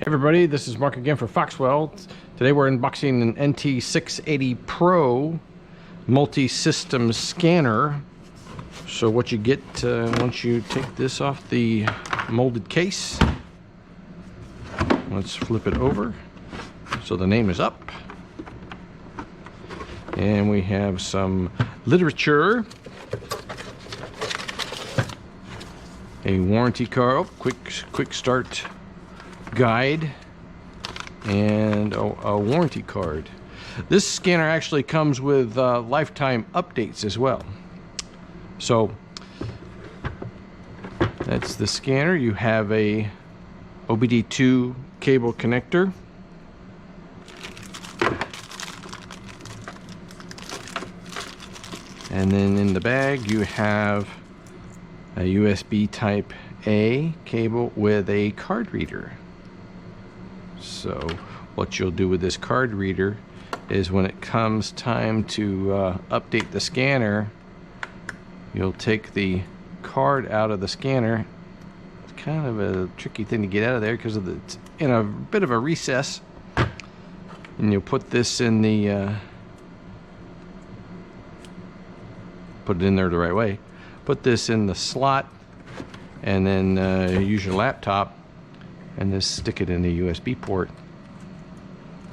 Everybody, this is Mark again for Foxwell. Today we're unboxing an NT680 Pro multi-system scanner. So what you get once you take this off the molded case, let's flip it over so the name is up, and we have some literature, a warranty card, quick start guide, and a warranty card. This scanner actually comes with lifetime updates as well. So that's the scanner. You have a OBD2 cable connector, and then in the bag you have a USB type A cable with a card reader. So what you'll do with this card reader is when it comes time to update the scanner, you'll take the card out of the scanner. It's kind of a tricky thing to get out of there because it's in a bit of a recess, and you'll put this in the put it in there the right way. Put this in the slot, and then use your laptop and just stick it in the USB port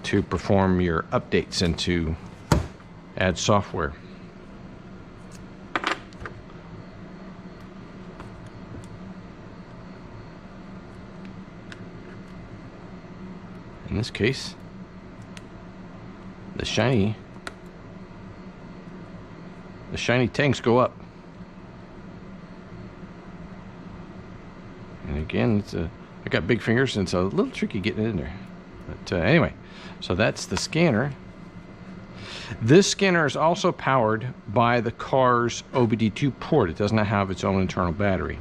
to perform your updates and to add software. In this case, the shiny tanks go up. And again, I got big fingers, and it's a little tricky getting it in there. But anyway, so that's the scanner. This scanner is also powered by the car's OBD2 port. It does not have its own internal battery.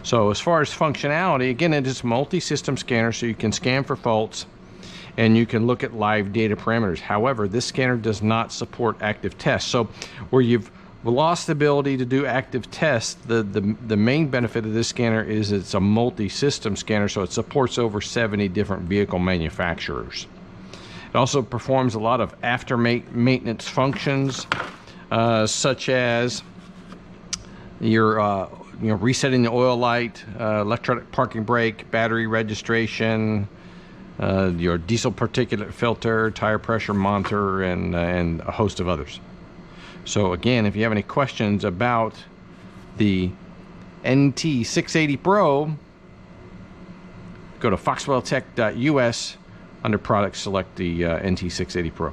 So as far as functionality, again, it is a multi-system scanner, so you can scan for faults and you can look at live data parameters. However, this scanner does not support active tests. So where you've lost the ability to do active tests, the main benefit of this scanner is it's a multi-system scanner, so it supports over 70 different vehicle manufacturers. It also performs a lot of after maintenance functions, such as your resetting the oil light, electronic parking brake, battery registration, your diesel particulate filter, tire pressure monitor, and a host of others. So again, if you have any questions about the NT680 Pro, go to foxwelltech.us. Under products, select the NT680 Pro.